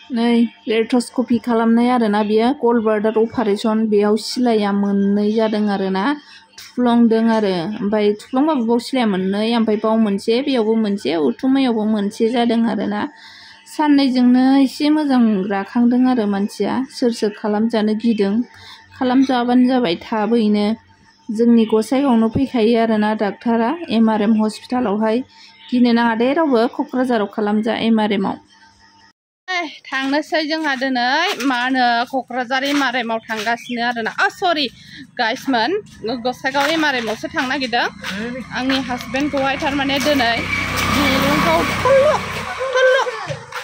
नै लेट्रस्कपि खालामनाय आरोना बियो गलब्लाडार अपारेशन बेयाव सिलाया मोननै जादों आरोना थुफ्लंदों आरो ओमफ्राय थुफ्लंबाबो बाव सिलाया मोननै ओमफ्राय बाव मोनसे बेयावबो मोनसे उथुमायावबो मोनसे जादों आरोना साननैजोंनो एसे मोजां राखांदों आरो मानसिया सोर खालामजानो गिदों खालामजाबानो जाबाय थाबैनो जोंनि गसाइगावनो फैखायो आरोना डाक्टारा MRM हस्पिटालावहाय गिनो नाङा दे रावबो क'क्राझाराव खालामजा MRMआव थांनोसै जोंहा दिनै मा होनो क'क्राझार MRMआव थांगासिनो आरोना सरि गाइसमोन गसाइगाव MRMआवसो थांनो नागिरदों आंनि हासबेन्डखौहाय थारमाने दिनै दिरुंखौ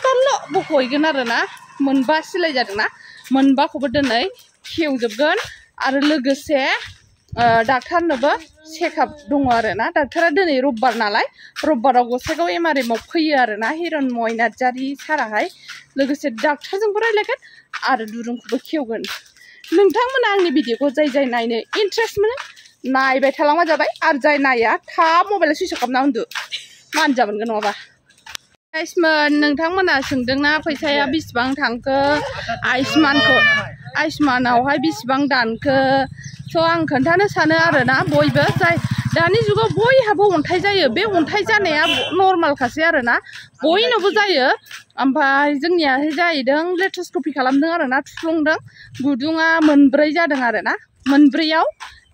थल्ल' बख'हैगोन आरोना मोनबा सिलाय जादोंना मोनबाखौबो दिनै खेवजोबगोन आरो लोगोसे डाक्टारनोबो चेकआप दङ आरोना डाक्टारा दिनै रबबार नालाय रबबाराव गसाइगाव MRMआव फैयो आरोना हिरण्मय नार्जारि साराहाय लोगोसे डाक्टारजोंबो रायलायगोन आरो दुरुंखौबो खेवगोन नोंथांमोना आंनि भिडिअखौ जाय नायनो इन्ट्रेस्ट मोनो नायबाय थालांबा जाबाय आरो जाय नाया थाब मबाइलाव सुइच अफ खालामना उन्दु मानजा मोनगोन नङाबा गाइसमोन नोंथांमोना सोंदोंना फैसाया बेसेबां थांखो आयुष्मानावहाय बेसेबां दानखो स' आं खोन्थानो सानो आरोना बयबो जाय दानि जुगाव बयहाबो अन्थाइ जायो बे अन्थाइ जानाया नर्मालखासै आरोना बयनावबो जायो ओमफ्राय जोंनियाहाय जाहैदों लेट्रस्कपि खालामदों आरोना थुफ्लंदों गुदुङा मोनब्रै जादों आरोना मोनब्रैयाव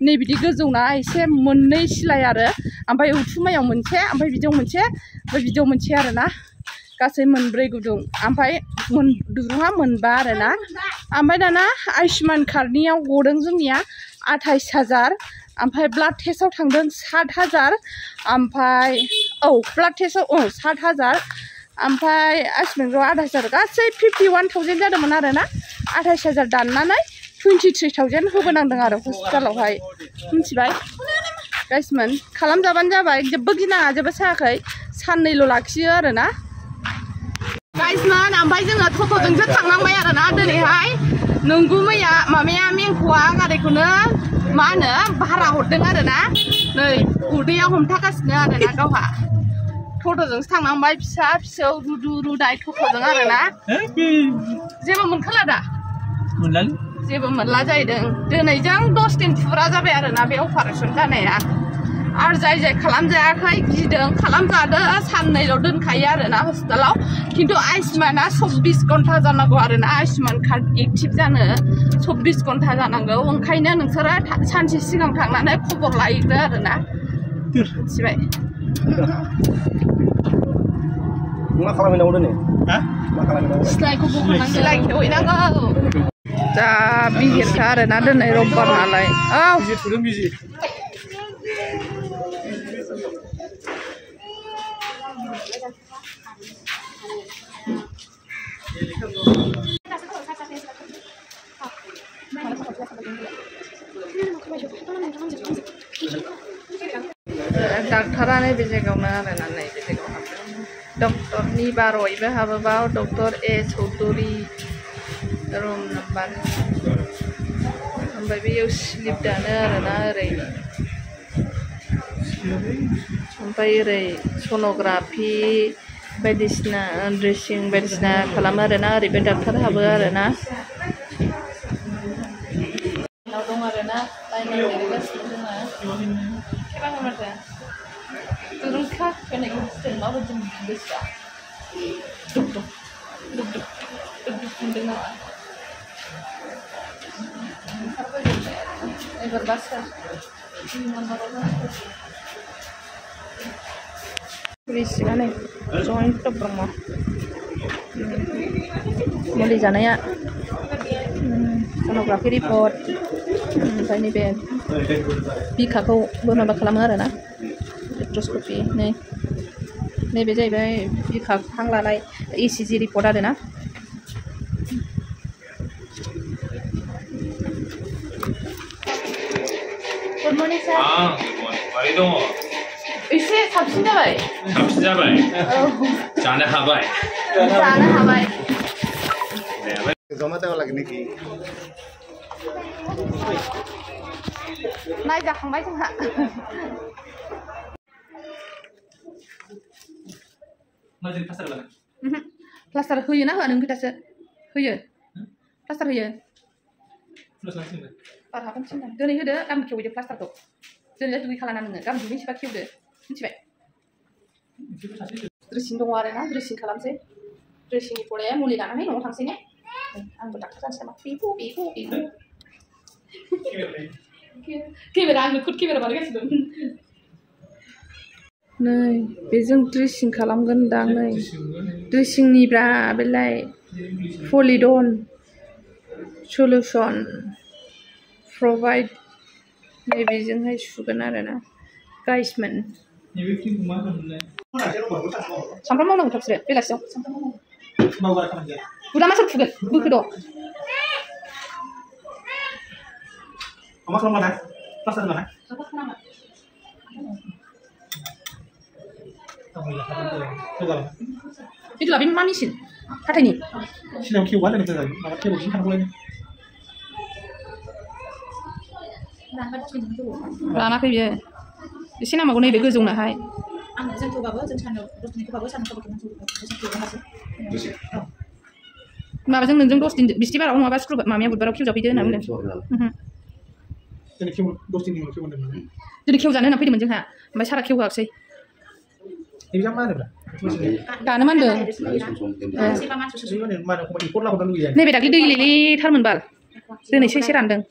नै बिदि गोजौना एसे मोननै सिलाय आरो ओमफ्राय उथुमायाव मोनसे ओमफ्राय बिदियाव मोनसे आरोना गासै मोनब्रै गुदुं ओमफ्राय दुरुङा मोनबा आरोना ओमफ्राय दाना आयुष्मान कार्डनियाव गदों जोंनिया 28,000 ओमफ्राय ब्लाड टेस्टआव थांदों 7,000 ओमफ्राय ब्लाड टेस्टआव 7,000 ओमफ्राय आयुष्मानखौ 8,000 गासै 51,000 जादोंमोन आरोना 28,000 दाननानै 23,000 होबोनांदों आरो हस्पिटालावहाय मिथिबाय गाइसमोन खालामजाबानो जाबाय जेबो गिनाङा जेबो सायाखै साननैल' लाखियो आरोना गाइसमोन ओमफ्राय जोङो टट'जोंसो थांनांबाय आरोना दिनैहाय नंगौ मैया माबाया मेंख'आ गारिखौनो मा होनो भारा हरदों आरोना नै उदैयाव हमथागासिनो आरोना गावहा टट'जोंसो थांनांबाय फिसा फिसौ रुनाय टट'जों आरोना जेबो मोनखाला दा मोनलालै जेबो मोनला जाहैदों दिनैजों 10 दिन फुरा जाबाय आरोना बे अपारेशन जानाया आरो जाय खालामजायाखै गिदों खालामजादों साननैल' दोनखायो आरोना हस्पिटालाव खिन्थु आयुष्माना 24 घन्टा जानांगौ आरोना आयुष्मान कार्ड एक्टिभ जानो 24 घन्टा जानांगौ ओंखायनो नोंसोरो सानसे सिगां थांनानै खबर लाहैग्रो आरोना मिथिबाय मा खालामहैनांगौ दिनै मा खालामहैनांगौ सिलाइखौ खेवहैनांगौ दा बिहिरखा आरोना दिनै रबबार नालाय बिजि डाक्टारा नैबे जायगायावनो आरोना नैबे जायगायाव हाबदों डक्टरनि बार'यबो हाबोबाव doctor A Chowdhury room number ओमफ्राय बेयाव स्लिप दानो आरोना ओरै ओमफ्राय ओरै सन'ग्राफि बायदिसिना ड्रेसिं बायदिसिना खालामो आरोना ओरैबो डाक्टार हाबो आरोना दं आरोना लाइनाव जिरायगासिनो जोङो दुरुंखा होनायखौ जों माबायदि गोसोआ दुब मोनदों नामा एबार बासो बेसेबां जयेन्ट टप दङ मुलि जानाया सन'ग्राफि रिपर्ट ओमफ्राय नैबे बिखाखौबो माबा खालामो आरोना लेट्रस्कपि नैबे जाहैबाय बिखा हां लानाय ECG रिपर्ट आरोना गुड मर्निं सार मारै दङ एसे साबसिन जाबाय जानो हाबाय जमा देवा लागि नाকি नायजाखांबाय जोंहा प्लास्टार होयोना होआ नों खोथासो होयो प्लास्टार होयो बार हाबगोन थिनदों दिनै होदो गाबोन खेवहैदो प्लास्टारखौ दिनै दुगै खालाना नोङो गाबोन दुगैनोसैबा खेवदो मिथिबाय ड्रेसिं दङ आरोना ड्रेसिं खालामसै ड्रेसिंनि फराया मुलि लानानै न'आव थांसै ने आंबो डाक्टार जानोसै नामा बेखौ केमेरा आंनो खुद केमेरा बानायगासिनो दं नै बेजों ड्रेसिं खालामगोन दां नै ड्रेसिंनिब्रा बेलाय पलिडन सलुसन प्रभाइड नै बेजोंहाय सुगोन आरोना गाइसमोन सामफ्राम मावनांगौ बिसोरो बेलासियाव बुदा मा सोर फुगोन बोखोद' मा खालामना प्लास्टार होना itu lah bin manisin katanya sini yang kiwan dan kita nama kiwan sini kan boleh lana kayak biasa di sini nama gue nih begezung nah hai ma bazeng nunjung dos bisti bara orang abas klub mamanya budbara kiu japi dia namanya jadi kiu dos ini kiu mana jadi kiu jana nampai di menjeng ha mbak cara kiu gak sih ini yang mana berah Kana man dong. Nih beda gede lili tar menbal. Dene sih randeng.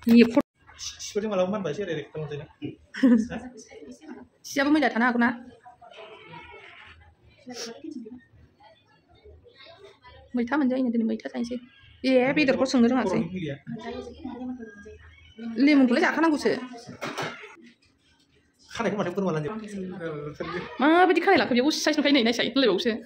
Iya. Seperti malam man bahasa dari teman-teman. Siapa mau datang aku nak? Mereka menjadi ini mereka tanya sih. Iya, beda kok sengger nggak sih? Limun boleh jangan aku sih. Kan aku masih pun malah Ma, berarti kan lah, kalau aku saya suka ini saya itu lebih usah.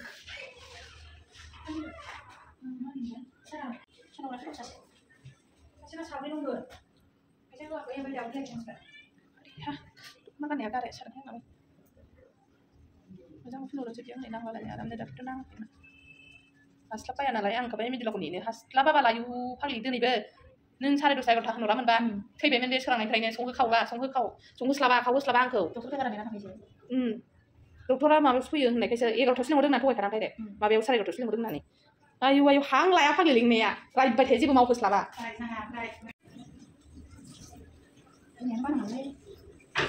Makan ya karek sarangnya nggak? Macam aku nurut jadi yang ini nang walanya, dalam dadak itu nang. Asal apa ya nalai ang kabarnya mesti lakukan ini. Asal apa balayu pagi itu nih be. Neng cari dosa kalau tak nurut man ban. Kayak bemen dia sekarang ini sungguh kau lah, sungguh selaba angkau. Dokternya mau suyu nih kayak kalau terus lemudeng nanti kadang kayak deh. Mau biar cari terus lemudeng nanti. Ayu hang lah apa giling nih ya. Lagi baca sih mau selaba.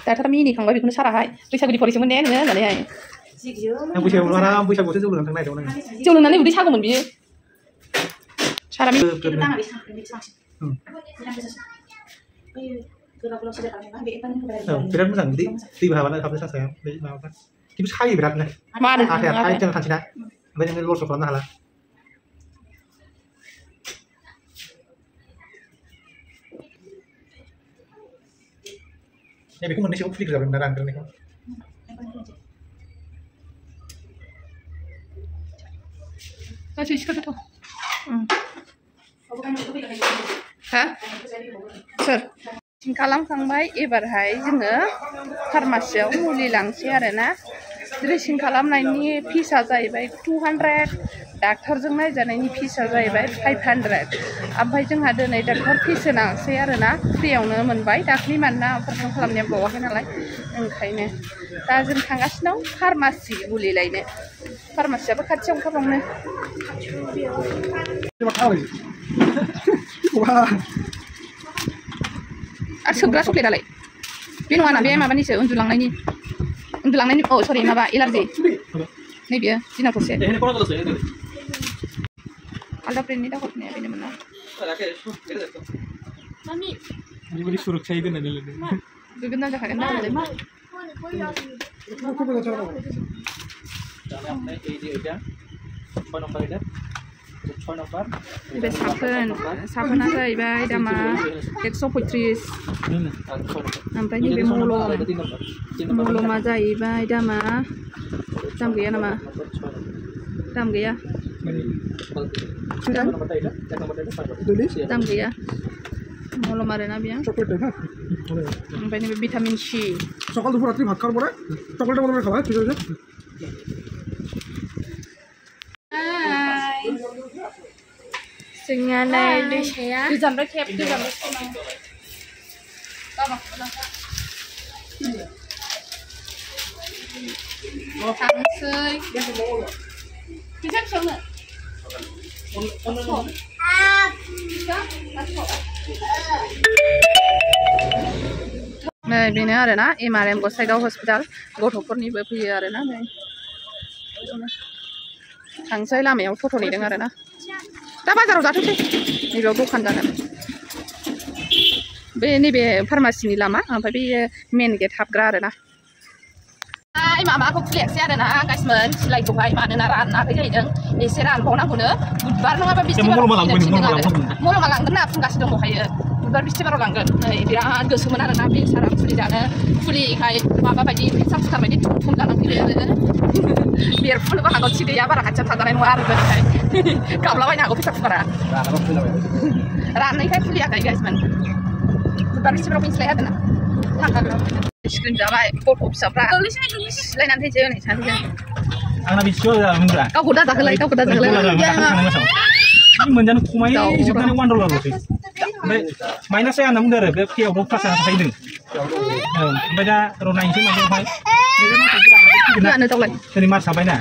Tapi ini kan gue bikin sarah hai. Bisa gue di polisi menden nggak nih ya. Yang bisa orang bisa gue sih jualan tengah itu nih. Jualan nanti udah cakup menbi. Sarah mi. Berat macam di bawah mana kamu saya di bawah kan. Kita sekali beratnya. Mana? Hai jangan kasih nak. Banyak yang luar sekolah lah. Ya, bikin manusia upflik sampai beneran kan nih. Masih sekitar tuh. Hah? Sir. खालामखांबाय एबारहाय जोङो फार्मासियाव मुलि लांसै आरोना dressing खालामनायनि फिसा जाहैबाय 200 डाक्टरजों नायजानायनि फिसा जाहैबाय 500 ओमफ्राय जोंहा दिनै डाक्टर फिस होनांसै आरोना फ्रियावनो मोनबाय दाख्लि मानोना अपारेसन खालामनाया बावाखै नालाय ओंखायनो दा जों थांगासिनो दं फार्मासि मुलि लायनो फार्मासियाबो खाथियाव ओंखारबावनो आरो सोग्रा चक्लेटआलाय बे नङा ना बे माबानिसो उन्दुलांनायनि oh sorry माबा एलार्जि नै बियो दिना थरसे आलदा ब्रेन्डनि दाखोरनाया बेनोमोन ना मामि ini सुरक्षायै दोननानै लोगो गोगोम जाखागोन ना मा बे साफोना जाहैबाय दामा 135 ओमफ्राय नैबे मलमा जाहैबाय दामा दाम गैया नामा दाम गैया दाम गैया मलम आरोना बेयो ओमफ्राय नैबे भिटामिन सि सकाल दुपुर रात्रि भात खाওয়ার পরে চকলেট মলমের খাওয়া ঠিক আছে जोंनिया नै दैसाया गोजाननिफ्राय खेब गोजाननिफ्राय थांसै फैसा बेसेबांनो Nah, ini ada na MRM Gosaigaw Hospital, gothoforniबो फैयो आरो ना नै थांसै लामायाव फट' नेदों आरो ना दा बाजाराव जाथोंसै नैबेयाव दखान जागोन बे नैबे फार्मासिनि लामा ओमफ्राय बे मेन गेट हाबग्रा आरो ना माबाखौ खुलियासै आरो ना गाइसमोन सिलाइखौहाय मानोना रानाखै जाहैदों एसे रानबावनांगौनो बुधबार नङाबा बिस्थिबाराव मलमा लांगोन ना फुंगासिनो दंबावहायो बुधबार बिस्थिबाराव लांगोन नै बिराद गोसोमोन आरो ना बे सारा फुलि जानो फुलिखाय माबा बायदि फेसा फुसार बायदि थुम जानानै फैबाय आरो बेरफुनोबो हागौ थि गैया बारा खाथियाव थाजानाय नङा आरो बेनिखाय गाबलाबायनो हागौ फेसा फुसारा राननायखाय खुलियाखै गाइसमोन बुधबार बिस्थिबाराव फैनोसैलाय आरोना थांखागोन स्क्रिन जाबाय गथ' फिसाफ्रा सिलायनानै थैसै हनै सानैजों आंना बिसियाव जागोनब्रा गावखौ दाजाखोलाय मोनजानो खमायजोबनानै वान्डार लाबोसै ओमफ्राय माइनास जाया होनना बुंदों आरो बे पेआवबो क्लास जाना थाखायदों ओमफ्राय दा र' नायनोसै माबायावहाय दिनै मार्च हाबबायना